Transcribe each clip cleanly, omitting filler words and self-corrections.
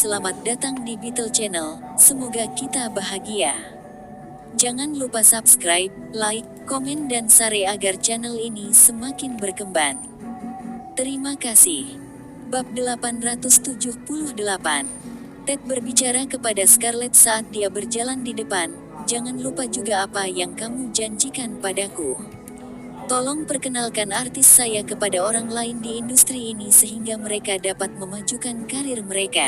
selamat datang di Beetle Channel, semoga kita bahagia. Jangan lupa subscribe, like, komen dan share agar channel ini semakin berkembang. Terima kasih. Bab 878. Ted berbicara kepada Scarlett saat dia berjalan di depan, jangan lupa juga apa yang kamu janjikan padaku. Tolong perkenalkan artis saya kepada orang lain di industri ini sehingga mereka dapat memajukan karir mereka.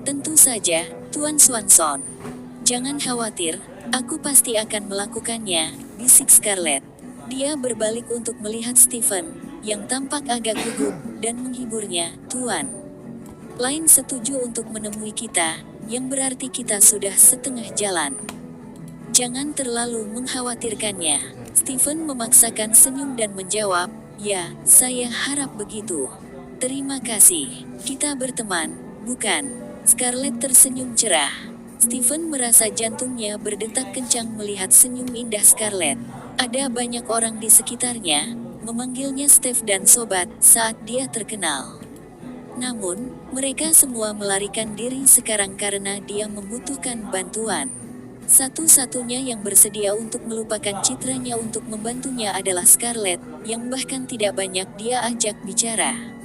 Tentu saja, Tuan Swanson. Jangan khawatir, aku pasti akan melakukannya, bisik Scarlett. Dia berbalik untuk melihat Stephen, yang tampak agak gugup, dan menghiburnya, Tuan. Lain setuju untuk menemui kita, yang berarti kita sudah setengah jalan. Jangan terlalu mengkhawatirkannya. Stephen memaksakan senyum dan menjawab, ya, saya harap begitu. Terima kasih. Kita berteman, bukan? Scarlett tersenyum cerah. Stephen merasa jantungnya berdetak kencang melihat senyum indah Scarlett. Ada banyak orang di sekitarnya, memanggilnya Steph dan sobat, saat dia terkenal. Namun, mereka semua melarikan diri sekarang karena dia membutuhkan bantuan. Satu-satunya yang bersedia untuk melupakan citranya untuk membantunya adalah Scarlett, yang bahkan tidak banyak dia ajak bicara.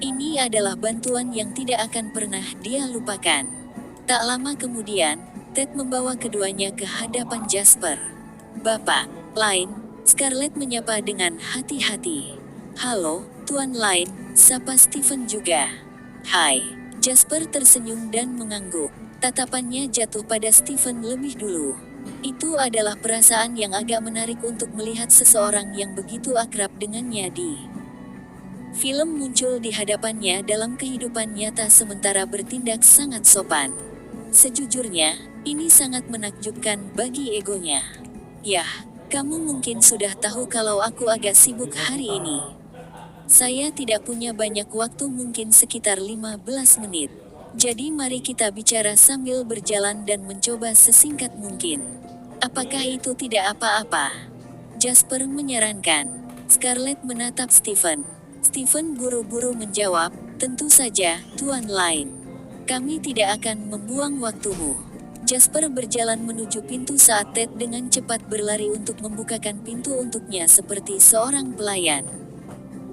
Ini adalah bantuan yang tidak akan pernah dia lupakan. Tak lama kemudian, Ted membawa keduanya ke hadapan Jasper. Bapak, Lane, Scarlett menyapa dengan hati-hati. Halo, Tuan Lane, sapa Stephen juga. Hai, Jasper tersenyum dan mengangguk. Tatapannya jatuh pada Stephen lebih dulu. Itu adalah perasaan yang agak menarik untuk melihat seseorang yang begitu akrab dengannya di film muncul di hadapannya dalam kehidupan nyata sementara bertindak sangat sopan. Sejujurnya, ini sangat menakjubkan bagi egonya. Yah, kamu mungkin sudah tahu kalau aku agak sibuk hari ini. Saya tidak punya banyak waktu, mungkin sekitar 15 menit. Jadi mari kita bicara sambil berjalan dan mencoba sesingkat mungkin. Apakah itu tidak apa-apa? Jasper menyarankan. Scarlett menatap Stephen. Stephen buru-buru menjawab, tentu saja, Tuan Lane. Kami tidak akan membuang waktumu. Jasper berjalan menuju pintu saat Ted dengan cepat berlari untuk membukakan pintu untuknya seperti seorang pelayan.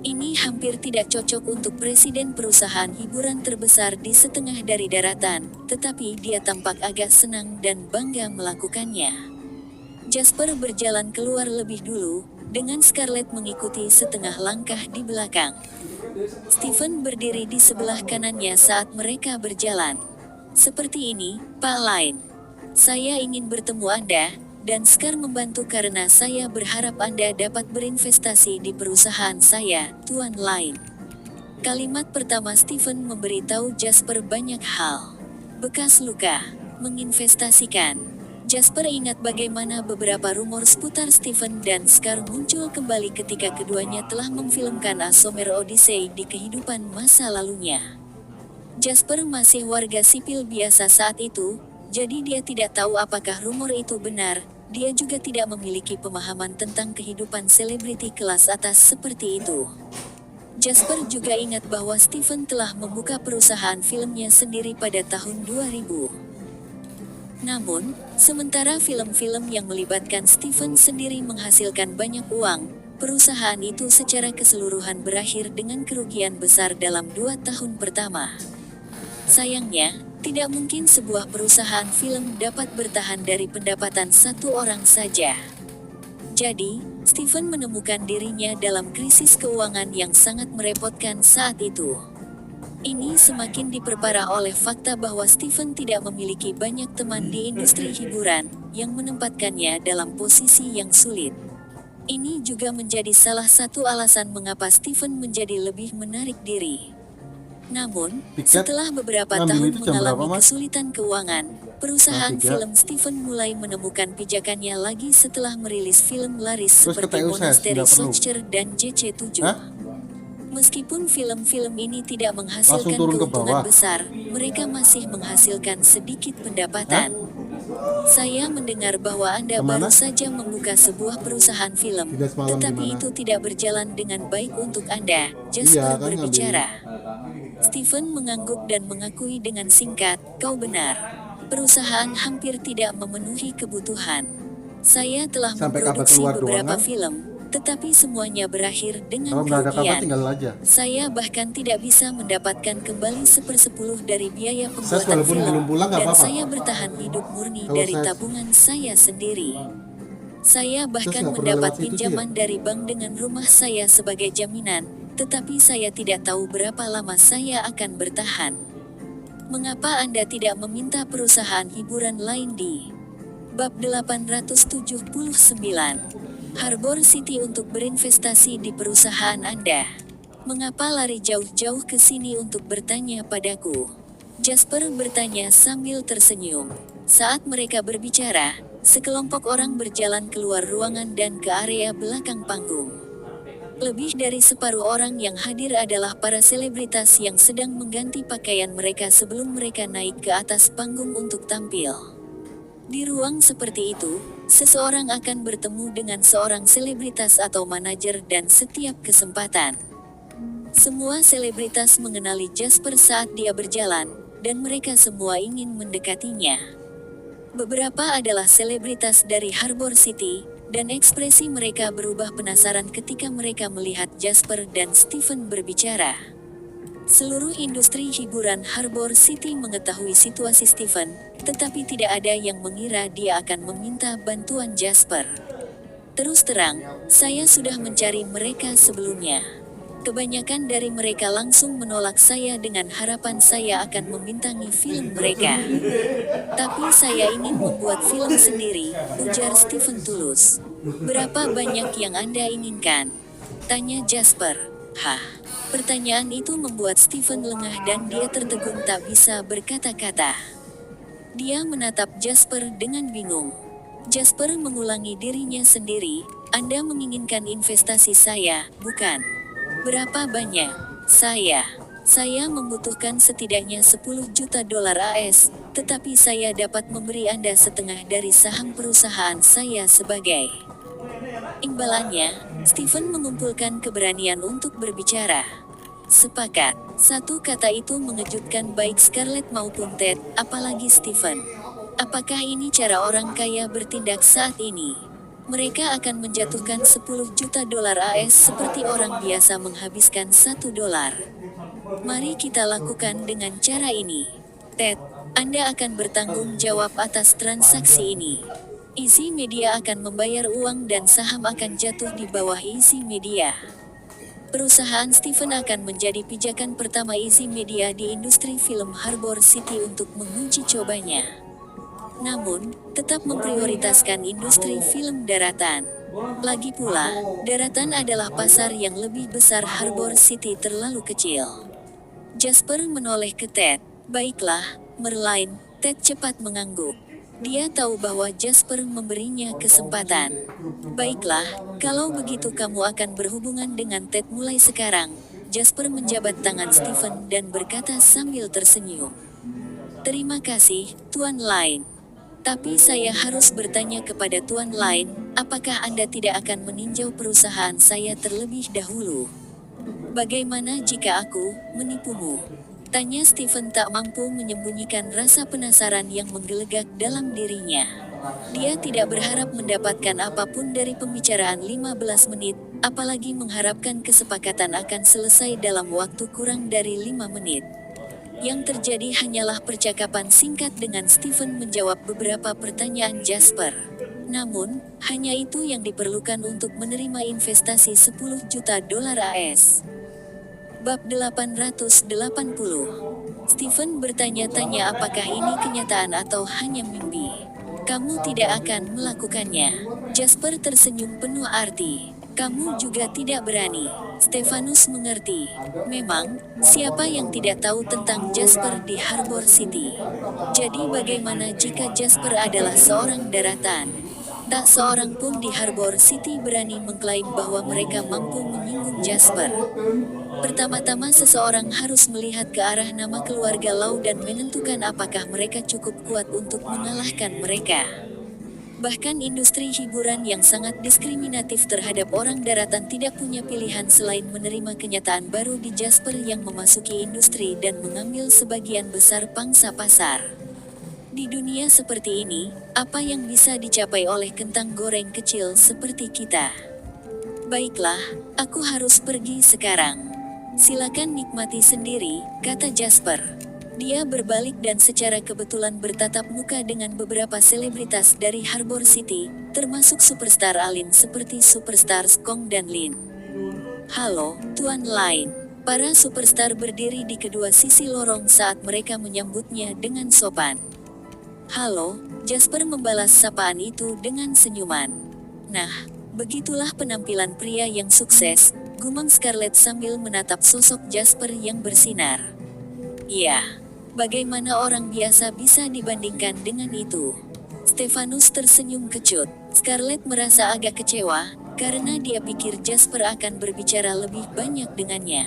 Ini hampir tidak cocok untuk presiden perusahaan hiburan terbesar di setengah dari daratan, tetapi dia tampak agak senang dan bangga melakukannya. Jasper berjalan keluar lebih dulu, dengan Scarlett mengikuti setengah langkah di belakang. Stephen berdiri di sebelah kanannya saat mereka berjalan. Seperti ini, Pak Lane. Saya ingin bertemu Anda, dan Scar membantu karena saya berharap Anda dapat berinvestasi di perusahaan saya, Tuan Lane. Kalimat pertama Stephen memberitahu Jasper banyak hal. Bekas luka, menginvestasikan. Jasper ingat bagaimana beberapa rumor seputar Stephen dan Scar muncul kembali ketika keduanya telah memfilmkan A Summer Odyssey di kehidupan masa lalunya. Jasper masih warga sipil biasa saat itu, jadi dia tidak tahu apakah rumor itu benar. Dia juga tidak memiliki pemahaman tentang kehidupan selebriti kelas atas seperti itu. Jasper juga ingat bahwa Stephen telah membuka perusahaan filmnya sendiri pada tahun 2000. Namun, sementara film-film yang melibatkan Stephen sendiri menghasilkan banyak uang, perusahaan itu secara keseluruhan berakhir dengan kerugian besar dalam 2 tahun pertama. Sayangnya, tidak mungkin sebuah perusahaan film dapat bertahan dari pendapatan satu orang saja. Jadi, Stephen menemukan dirinya dalam krisis keuangan yang sangat merepotkan saat itu. Ini semakin diperparah oleh fakta bahwa Stephen tidak memiliki banyak teman di industri hiburan, yang menempatkannya dalam posisi yang sulit. Ini juga menjadi salah satu alasan mengapa Stephen menjadi lebih menarik diri. Namun, setelah beberapa tahun mengalami kesulitan keuangan, perusahaan film Stephen mulai menemukan pijakannya lagi setelah merilis film laris seperti Monastery Society dan JC7. Meskipun film-film ini tidak menghasilkan keuntungan besar, mereka masih menghasilkan sedikit pendapatan. Saya mendengar bahwa Anda baru saja membuka sebuah perusahaan film, tetapi itu tidak berjalan dengan baik untuk Anda, Jasper berbicara. Stephen mengangguk dan mengakui dengan singkat, "Kau benar. Perusahaan hampir tidak memenuhi kebutuhan. Saya telah Sampai kabar memproduksi keluar beberapa doang kan? film, tetapi semuanya berakhir dengan Kalau nggak ada kabar kerugian. tinggal aja. Saya bahkan tidak bisa mendapatkan kembali 1/10 dari biaya Saya pembuatan walaupun film, belum pulang nggak dan apa-apa. saya bertahan hidup murni Kalau dari saya- tabungan saya sendiri. Saya bahkan nggak pernah mendapat lewat situ sih ya? pinjaman dari bank dengan rumah saya sebagai jaminan, tetapi saya tidak tahu berapa lama saya akan bertahan. Mengapa Anda tidak meminta perusahaan hiburan lain di Bab 879 Harbor City untuk berinvestasi di perusahaan Anda? Mengapa lari jauh-jauh ke sini untuk bertanya padaku? Jasper bertanya sambil tersenyum. Saat mereka berbicara, sekelompok orang berjalan keluar ruangan dan ke area belakang panggung. Lebih dari separuh orang yang hadir adalah para selebritas yang sedang mengganti pakaian mereka sebelum mereka naik ke atas panggung untuk tampil. Di ruang seperti itu, seseorang akan bertemu dengan seorang selebritas atau manajer dan setiap kesempatan. Semua selebritas mengenali Jasper saat dia berjalan, dan mereka semua ingin mendekatinya. Beberapa adalah selebritas dari Harbor City, dan ekspresi mereka berubah penasaran ketika mereka melihat Jasper dan Stephen berbicara. Seluruh industri hiburan Harbor City mengetahui situasi Stephen, tetapi tidak ada yang mengira dia akan meminta bantuan Jasper. Terus terang, saya sudah mencari mereka sebelumnya. Kebanyakan dari mereka langsung menolak saya dengan harapan saya akan membintangi film mereka. Tapi saya ingin membuat film sendiri, ujar Stephen tulus. Berapa banyak yang Anda inginkan? Tanya Jasper. Hah? Pertanyaan itu membuat Stephen lengah dan dia tertegun tak bisa berkata-kata. Dia menatap Jasper dengan bingung. Jasper mengulangi dirinya sendiri, Anda menginginkan investasi saya, bukan? Berapa banyak? Saya membutuhkan setidaknya 10 juta dolar AS, tetapi saya dapat memberi Anda setengah dari saham perusahaan saya sebagai imbalannya. Stephen mengumpulkan keberanian untuk berbicara. Sepakat. Satu kata itu mengejutkan baik Scarlett maupun Ted, apalagi Stephen. Apakah ini cara orang kaya bertindak saat ini? Mereka akan menjatuhkan 10 juta dolar AS seperti orang biasa menghabiskan 1 dolar. Mari kita lakukan dengan cara ini. Ted, Anda akan bertanggung jawab atas transaksi ini. Easy Media akan membayar uang dan saham akan jatuh di bawah Easy Media. Perusahaan Stephen akan menjadi pijakan pertama Easy Media di industri film Harbor City untuk mengunci cobanya. Namun, tetap memprioritaskan industri film daratan. Lagi pula, daratan adalah pasar yang lebih besar. Harbor City terlalu kecil. Jasper menoleh ke Ted. Baiklah, Merlin, Ted cepat mengangguk. Dia tahu bahwa Jasper memberinya kesempatan. Baiklah, kalau begitu kamu akan berhubungan dengan Ted mulai sekarang. Jasper menjabat tangan Stephen dan berkata sambil tersenyum. Terima kasih, Tuan Lane. Tapi saya harus bertanya kepada Tuan Lane, apakah Anda tidak akan meninjau perusahaan saya terlebih dahulu? Bagaimana jika aku menipumu? Tanya Stephen tak mampu menyembunyikan rasa penasaran yang menggelegak dalam dirinya. Dia tidak berharap mendapatkan apapun dari pembicaraan 15 menit, apalagi mengharapkan kesepakatan akan selesai dalam waktu kurang dari 5 menit. Yang terjadi hanyalah percakapan singkat dengan Stephen menjawab beberapa pertanyaan Jasper. Namun, hanya itu yang diperlukan untuk menerima investasi 10 juta dolar AS. Bab 880. Stephen bertanya-tanya apakah ini kenyataan atau hanya mimpi. Kamu tidak akan melakukannya. Jasper tersenyum penuh arti. Kamu juga tidak berani. Stefanus mengerti. Memang, siapa yang tidak tahu tentang Jasper di Harbor City? Jadi bagaimana jika Jasper adalah seorang daratan? Tak seorang pun di Harbor City berani mengklaim bahwa mereka mampu menyinggung Jasper. Pertama-tama seseorang harus melihat ke arah nama keluarga Lau dan menentukan apakah mereka cukup kuat untuk mengalahkan mereka. Bahkan industri hiburan yang sangat diskriminatif terhadap orang daratan tidak punya pilihan selain menerima kenyataan baru di Jasper yang memasuki industri dan mengambil sebagian besar pangsa pasar. Di dunia seperti ini, apa yang bisa dicapai oleh kentang goreng kecil seperti kita? Baiklah, aku harus pergi sekarang. Silakan nikmati sendiri, kata Jasper. Dia berbalik dan secara kebetulan bertatap muka dengan beberapa selebritas dari Harbor City, termasuk superstar Alin seperti superstars Kong dan Lin. Halo, Tuan Lin. Para superstar berdiri di kedua sisi lorong saat mereka menyambutnya dengan sopan. Halo, Jasper membalas sapaan itu dengan senyuman. Nah, begitulah penampilan pria yang sukses, gumam Scarlett sambil menatap sosok Jasper yang bersinar. Ya. Bagaimana orang biasa bisa dibandingkan dengan itu? Stefanus tersenyum kecut. Scarlett merasa agak kecewa, karena dia pikir Jasper akan berbicara lebih banyak dengannya.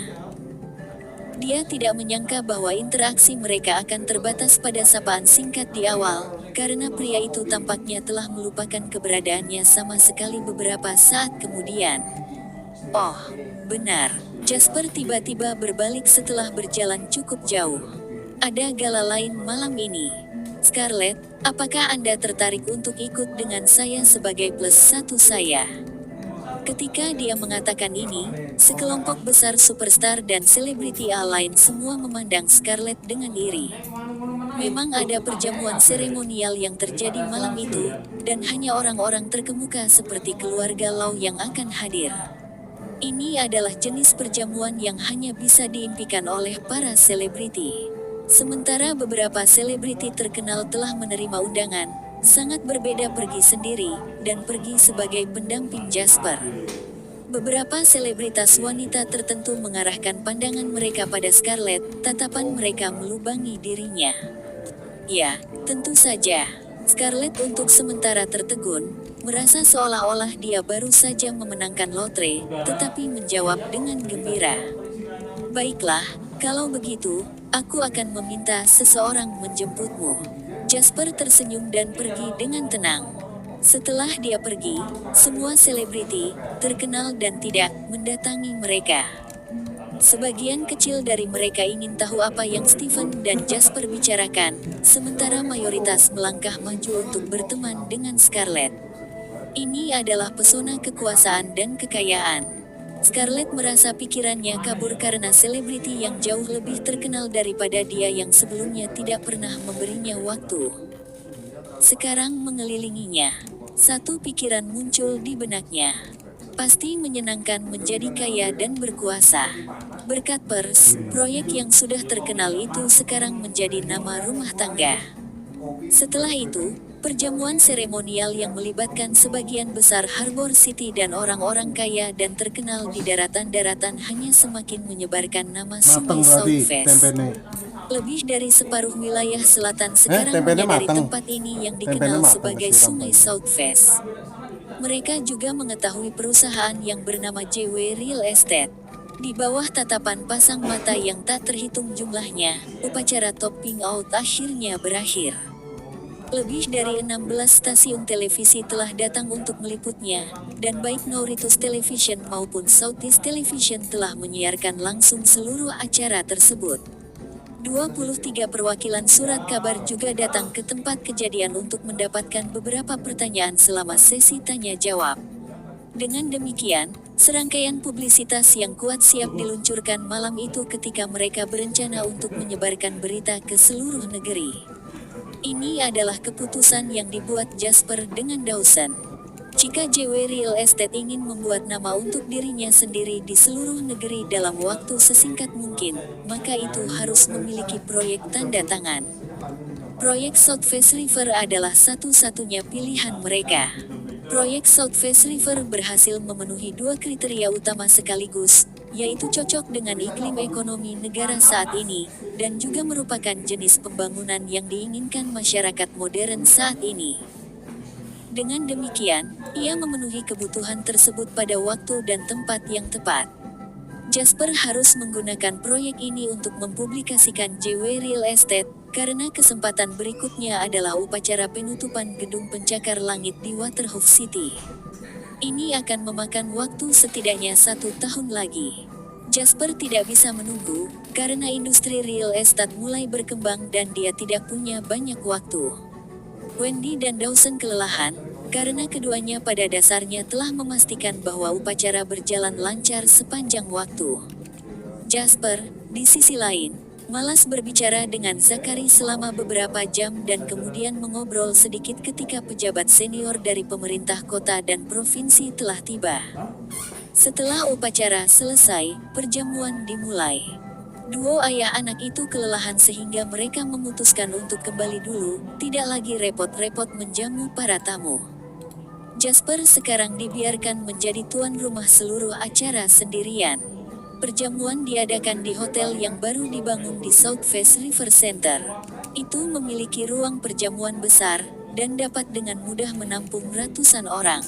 Dia tidak menyangka bahwa interaksi mereka akan terbatas pada sapaan singkat di awal, karena pria itu tampaknya telah melupakan keberadaannya sama sekali beberapa saat kemudian. Oh, benar. Jasper tiba-tiba berbalik setelah berjalan cukup jauh. Ada gala lain malam ini. Scarlett, apakah Anda tertarik untuk ikut dengan saya sebagai plus satu saya? Ketika dia mengatakan ini, sekelompok besar superstar dan selebriti lain semua memandang Scarlett dengan iri. Memang ada perjamuan seremonial yang terjadi malam itu, dan hanya orang-orang terkemuka seperti keluarga Lau yang akan hadir. Ini adalah jenis perjamuan yang hanya bisa diimpikan oleh para selebriti. Sementara beberapa selebriti terkenal telah menerima undangan, sangat berbeda pergi sendiri, dan pergi sebagai pendamping Jasper. Beberapa selebritas wanita tertentu mengarahkan pandangan mereka pada Scarlett, tatapan mereka melubangi dirinya. Ya, tentu saja. Scarlett untuk sementara tertegun, merasa seolah-olah dia baru saja memenangkan lotre, tetapi menjawab dengan gembira. Baiklah, kalau begitu, aku akan meminta seseorang menjemputmu. Jasper tersenyum dan pergi dengan tenang. Setelah dia pergi, semua selebriti, terkenal dan tidak, mendatangi mereka. Sebagian kecil dari mereka ingin tahu apa yang Stephen dan Jasper bicarakan, sementara mayoritas melangkah maju untuk berteman dengan Scarlett. Ini adalah pesona kekuasaan dan kekayaan. Scarlett merasa pikirannya kabur karena selebriti yang jauh lebih terkenal daripada dia yang sebelumnya tidak pernah memberinya waktu. Sekarang mengelilinginya. Satu pikiran muncul di benaknya. Pasti menyenangkan menjadi kaya dan berkuasa. Berkat pers, proyek yang sudah terkenal itu sekarang menjadi nama rumah tangga. Setelah itu, perjamuan seremonial yang melibatkan sebagian besar Harbor City dan orang-orang kaya dan terkenal di daratan-daratan hanya semakin menyebarkan nama Sungai Southwest. Lebih dari separuh wilayah selatan sekarang menyadari tempat ini yang dikenal sebagai Sungai Southwest. Mereka juga mengetahui perusahaan yang bernama JW Real Estate. Di bawah tatapan pasang mata yang tak terhitung jumlahnya, upacara topping out akhirnya berakhir. Lebih dari 16 stasiun televisi telah datang untuk meliputnya, dan baik Mauritius Television maupun Southeast Television telah menyiarkan langsung seluruh acara tersebut. 23 perwakilan surat kabar juga datang ke tempat kejadian untuk mendapatkan beberapa pertanyaan selama sesi tanya jawab. Dengan demikian, serangkaian publisitas yang kuat siap diluncurkan malam itu ketika mereka berencana untuk menyebarkan berita ke seluruh negeri. Ini adalah keputusan yang dibuat Jasper dengan Dawson. Jika JW Real Estate ingin membuat nama untuk dirinya sendiri di seluruh negeri dalam waktu sesingkat mungkin, maka itu harus memiliki proyek tanda tangan. Proyek Southwest River adalah satu-satunya pilihan mereka. Proyek Southwest River berhasil memenuhi dua kriteria utama sekaligus, yaitu cocok dengan iklim ekonomi negara saat ini, dan juga merupakan jenis pembangunan yang diinginkan masyarakat modern saat ini. Dengan demikian, ia memenuhi kebutuhan tersebut pada waktu dan tempat yang tepat. Jasper harus menggunakan proyek ini untuk mempublikasikan JW Real Estate, karena kesempatan berikutnya adalah upacara penutupan gedung pencakar langit di Waterhoof City. Ini akan memakan waktu setidaknya 1 tahun lagi. Jasper tidak bisa menunggu, karena industri real estate mulai berkembang dan dia tidak punya banyak waktu. Wendy dan Dawson kelelahan, karena keduanya pada dasarnya telah memastikan bahwa upacara berjalan lancar sepanjang waktu. Jasper, di sisi lain, malas berbicara dengan Zachary selama beberapa jam dan kemudian mengobrol sedikit ketika pejabat senior dari pemerintah kota dan provinsi telah tiba. Setelah upacara selesai, perjamuan dimulai. Duo ayah anak itu kelelahan sehingga mereka memutuskan untuk kembali dulu, tidak lagi repot-repot menjamu para tamu. Jasper sekarang dibiarkan menjadi tuan rumah seluruh acara sendirian. Perjamuan diadakan di hotel yang baru dibangun di South Face River Center. Itu memiliki ruang perjamuan besar, dan dapat dengan mudah menampung ratusan orang.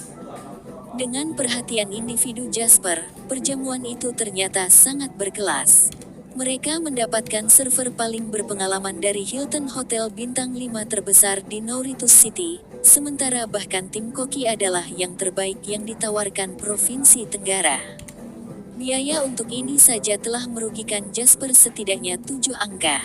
Dengan perhatian individu Jasper, perjamuan itu ternyata sangat berkelas. Mereka mendapatkan server paling berpengalaman dari Hilton Hotel bintang 5 terbesar di Mauritius City, sementara bahkan tim koki adalah yang terbaik yang ditawarkan Provinsi Tenggara. Biaya untuk ini saja telah merugikan Jasper setidaknya 7 angka.